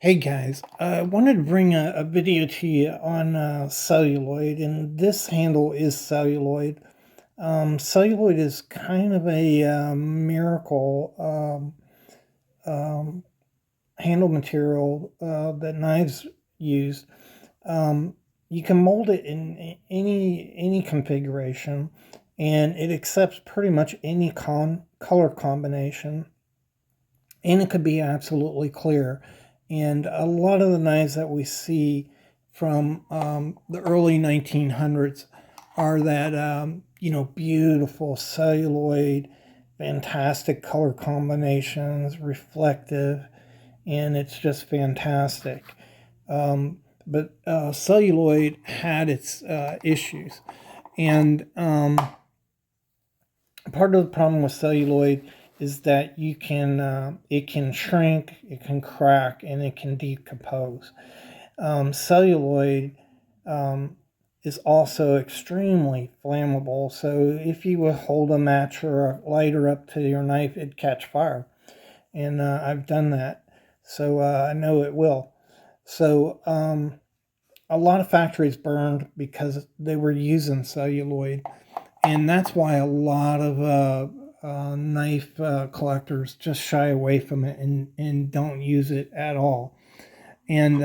Hey guys, I wanted to bring a video to you on celluloid, and this handle is celluloid. Celluloid is kind of a miracle um, handle material that knives use. Um, you can mold it in any configuration, and it accepts pretty much any color combination, and it could be absolutely clear. And a lot of the knives that we see from the early 1900s are that, beautiful celluloid, fantastic color combinations, reflective, and it's just fantastic. But celluloid had its issues. And part of the problem with celluloid is that it can shrink, it can crack, and it can decompose. Celluloid is also extremely flammable, so if you would hold a match or a lighter up to your knife, it'd catch fire. And I've done that, so I know it will. So a lot of factories burned because they were using celluloid, and that's why a lot of knife collectors just shy away from it and don't use it at all. And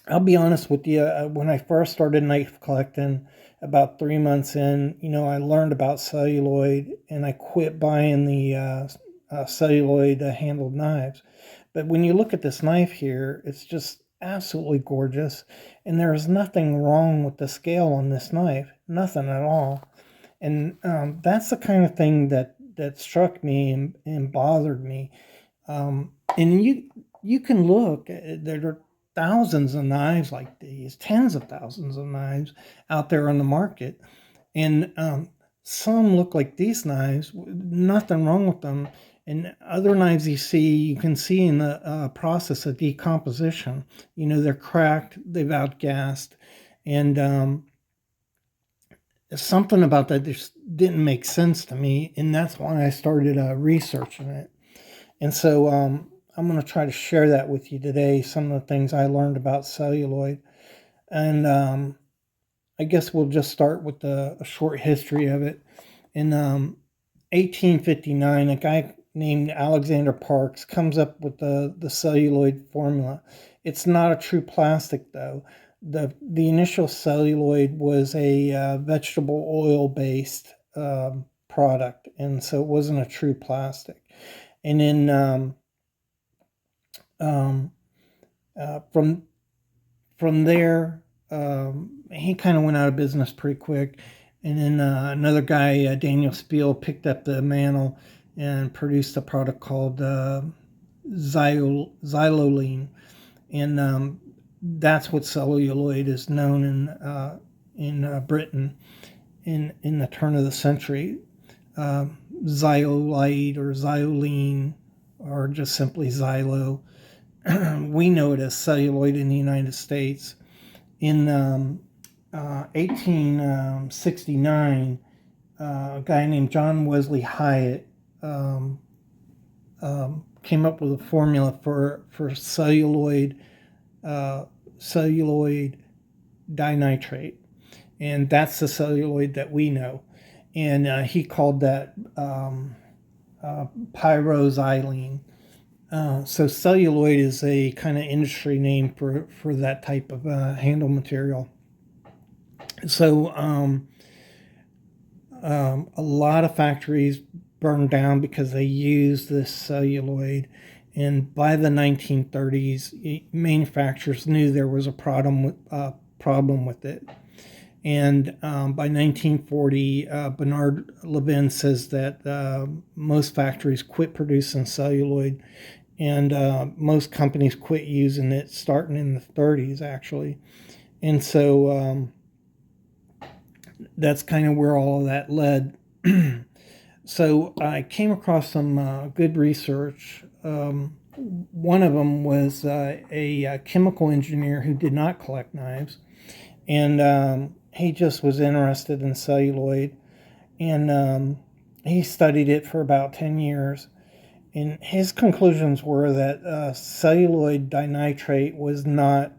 I'll be honest with you, when I first started knife collecting, about 3 months in, I learned about celluloid and I quit buying the celluloid handled knives. But when you look at this knife here, it's just absolutely gorgeous. And there is nothing wrong with the scale on this knife, nothing at all. And that's the kind of thing that struck me and bothered me. And you can look, there are thousands of knives like these, tens of thousands of knives out there on the market. And some look like these knives, nothing wrong with them. And other knives you can see in the process of decomposition. They're cracked, they've outgassed, and something about that just didn't make sense to me. And that's why I started researching it. And so I'm going to try to share that with you today, some of the things I learned about celluloid. And I guess we'll just start with a short history of it. In 1859, a guy named Alexander Parks comes up with the celluloid formula. It's not a true plastic, though. The initial celluloid was a vegetable oil based product, and so it wasn't a true plastic. And then um, from there, he kind of went out of business pretty quick. And then another guy, Daniel Spiel, picked up the mantle and produced a product called xylylene. And that's what celluloid is known in Britain in the turn of the century. Xylolite or xylene, or just simply xylo. We know it as celluloid in the United States. In 1869, a guy named John Wesley Hyatt came up with a formula for celluloid dinitrate, and that's the celluloid that we know. And he called that pyroxylene. So celluloid is a kind of industry name for that type of handle material. So a lot of factories burned down because they used this celluloid. And by the 1930s, manufacturers knew there was a problem with it. And by 1940, Bernard Levin says that most factories quit producing celluloid, and most companies quit using it starting in the 30s, actually. And so that's kind of where all of that led. So I came across some good research. One of them was a chemical engineer who did not collect knives, and he just was interested in celluloid, and he studied it for about 10 years. And his conclusions were that celluloid dinitrate was not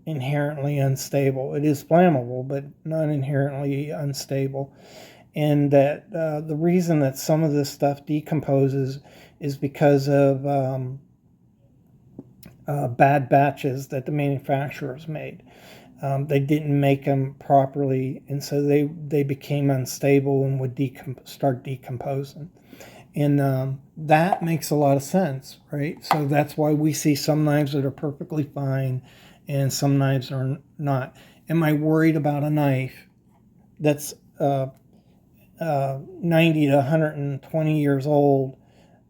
inherently unstable. It is flammable, but not inherently unstable. And that the reason that some of this stuff decomposes is because of bad batches that the manufacturers made. They didn't make them properly, and so they became unstable and would start decomposing. And that makes a lot of sense, right? So that's why we see some knives that are perfectly fine and some knives are not. Am I worried about a knife that's 90 to 120 years old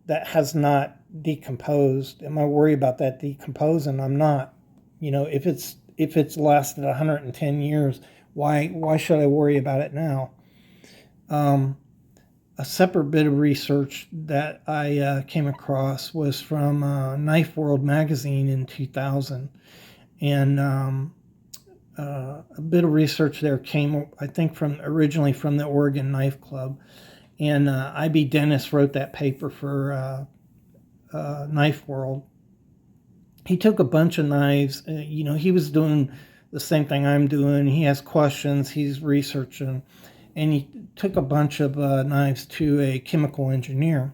that has not decomposed? Am I worried about that decomposing? I'm not. If it's lasted 110 years, why should I worry about it now? A separate bit of research that I came across was from Knife World magazine in 2000, and a bit of research there came, I think, originally from the Oregon Knife Club, and I.B. Dennis wrote that paper for Knife World. He took a bunch of knives. He was doing the same thing I'm doing. He has questions. He's researching. And he took a bunch of knives to a chemical engineer.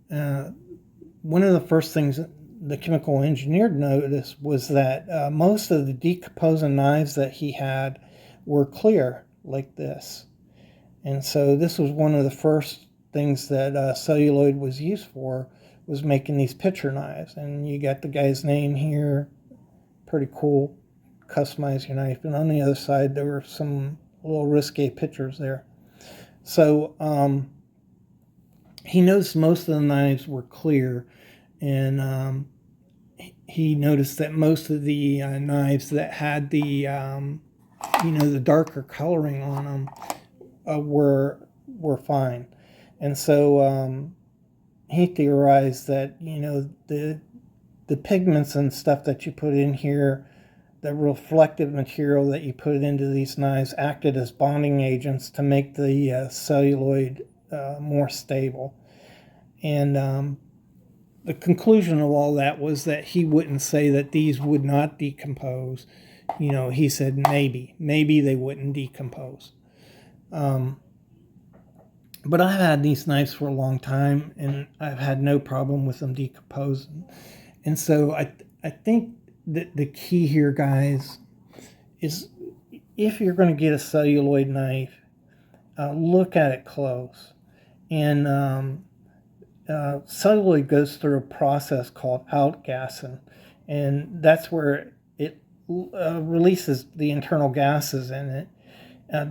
One of the first things the chemical engineer noticed was that most of the decomposing knives that he had were clear, like this. And so this was one of the first things that celluloid was used for, was making these picture knives. And you got the guy's name here. Pretty cool. Customize your knife. And on the other side, there were some little risque pictures there. So he noticed most of the knives were clear, and he noticed that most of the knives that had the the darker coloring on them were fine. And so he theorized that the pigments and stuff that you put in here, the reflective material that you put into these knives, acted as bonding agents to make the celluloid more stable. And the conclusion of all that was that he wouldn't say that these would not decompose. He said maybe they wouldn't decompose. But I've had these knives for a long time, and I've had no problem with them decomposing. And so I think the key here, guys, is if you're going to get a celluloid knife, look at it close. And celluloid goes through a process called outgassing, and that's where it releases the internal gases in it.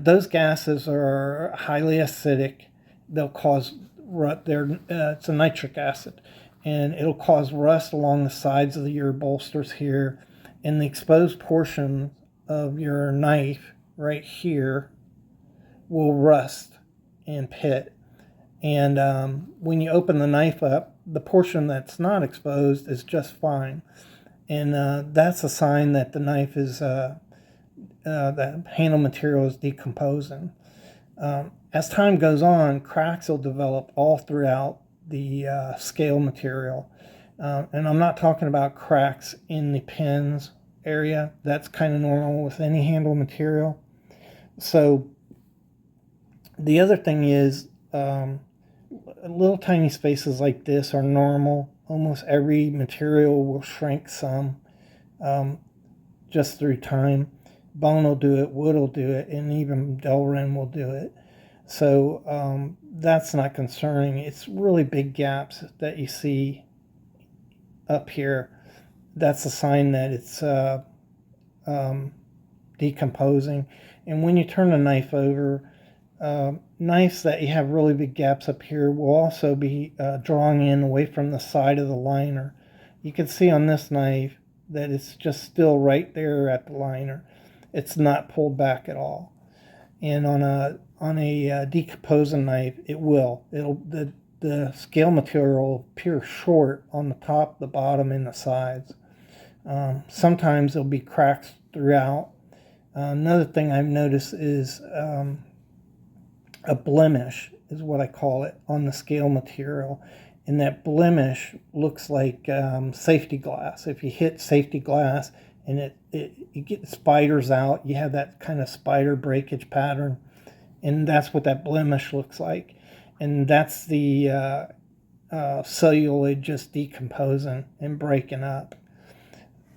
Those gases are highly acidic. They'll cause it's a nitric acid, and it'll cause rust along the sides of your bolsters here, and the exposed portion of your knife right here will rust and pit. And when you open the knife up, the portion that's not exposed is just fine, and that's a sign that the knife is that handle material is decomposing. As time goes on, cracks will develop all throughout the scale material. And I'm not talking about cracks in the pins area. That's kind of normal with any handle material. So the other thing is little tiny spaces like this are normal. Almost every material will shrink some just through time. Bone will do it, wood will do it, and even Delrin will do it. So that's not concerning. It's really big gaps that you see up here. That's a sign that it's decomposing. And when you turn the knife over, knives that you have really big gaps up here will also be drawing in away from the side of the liner. You can see on this knife that it's just still right there at the liner. It's not pulled back at all. And on a decomposing knife, the scale material will appear short on the top, the bottom, and the sides. Sometimes there'll be cracks throughout. Another thing I've noticed is a blemish, is what I call it, on the scale material. and that blemish looks like safety glass. If you hit safety glass and it gets spiders out, you have that kind of spider breakage pattern, and that's what that blemish looks like. And that's the celluloid just decomposing and breaking up.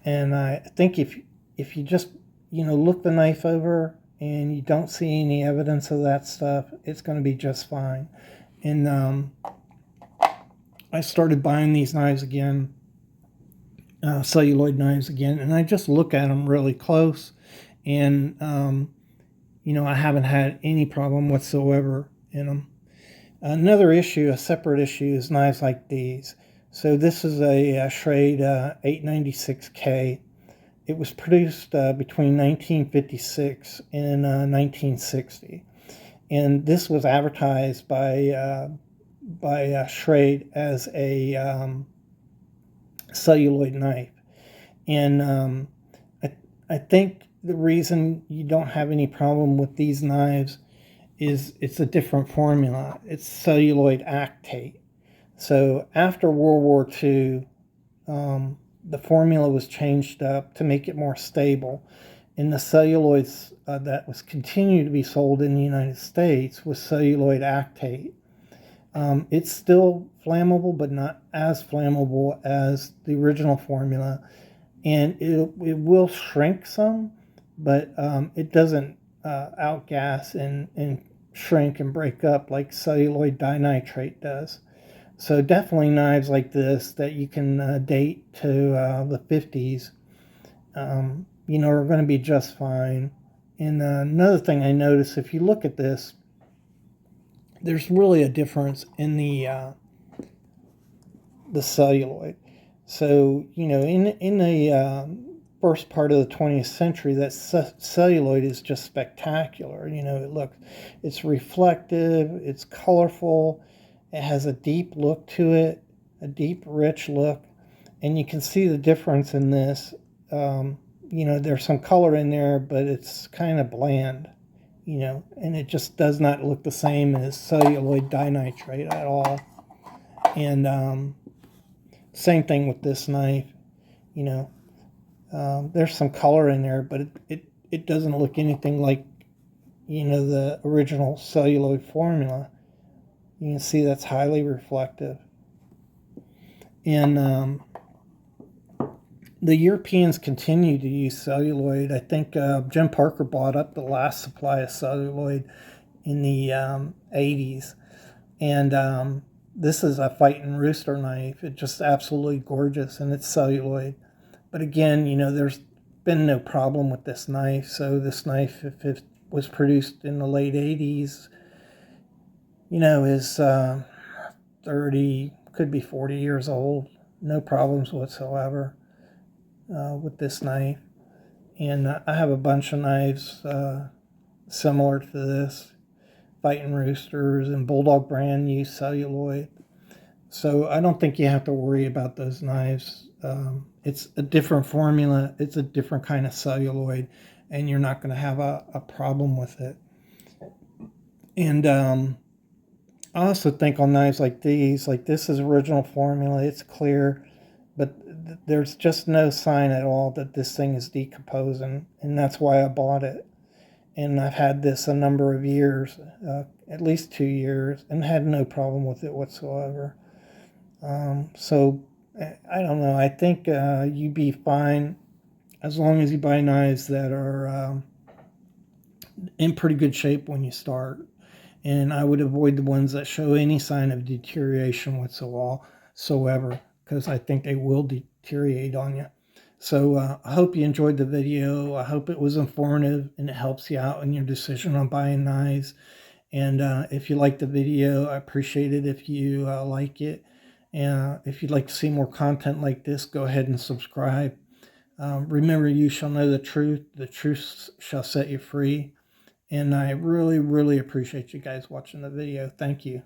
And I think if you just look the knife over and you don't see any evidence of that stuff, it's going to be just fine. And I started buying these knives again, celluloid knives again, and I just look at them really close, and I haven't had any problem whatsoever in them. Another issue, a separate issue, is knives like these. So this is a Schrade 896K. It was produced between 1956 and 1960, and this was advertised by Schrade as a celluloid knife. And I think the reason you don't have any problem with these knives is it's a different formula. It's celluloid actate. So after World War II, the formula was changed up to make it more stable. And the celluloids that was continued to be sold in the United States was celluloid actate. It's still flammable, but not as flammable as the original formula. And it will shrink some, but it doesn't outgas and shrink and break up like celluloid dinitrate does. So definitely knives like this that you can date to the 50s, are going to be just fine. And another thing I noticed, if you look at this, there's really a difference in the celluloid. So in the first part of the 20th century, that celluloid is just spectacular. It's reflective, it's colorful, it has a deep look to it, a deep, rich look, and you can see the difference in this. There's some color in there, but it's kind of bland. And it just does not look the same as celluloid dinitrate at all. And same thing with this knife. There's some color in there, but it doesn't look anything like the original celluloid formula. You can see that's highly reflective. And the Europeans continue to use celluloid. I think Jim Parker bought up the last supply of celluloid in the 80s. And this is a fighting rooster knife. It's just absolutely gorgeous, and it's celluloid. But again, there's been no problem with this knife. So this knife, if it was produced in the late 80s, is 30, could be 40 years old. No problems whatsoever with this knife. And I have a bunch of knives similar to this. Fighting Roosters and Bulldog brand use celluloid. So I don't think you have to worry about those knives. It's a different formula. It's a different kind of celluloid, and you're not going to have a problem with it. And I also think on knives like these, like this is original formula. It's clear, but there's just no sign at all that this thing is decomposing, and that's why I bought it. And I've had this a number of years, at least 2 years, and had no problem with it whatsoever. So I don't know. I think you'd be fine as long as you buy knives that are in pretty good shape when you start. And I would avoid the ones that show any sign of deterioration whatsoever, because I think they will deteriorate on you. So I hope you enjoyed the video. I hope it was informative and it helps you out in your decision on buying knives. And if you like the video, I appreciate it if you like it. And if you'd like to see more content like this, go ahead and subscribe. Remember, you shall know the truth shall set you free. And I really, really appreciate you guys watching the video. Thank you.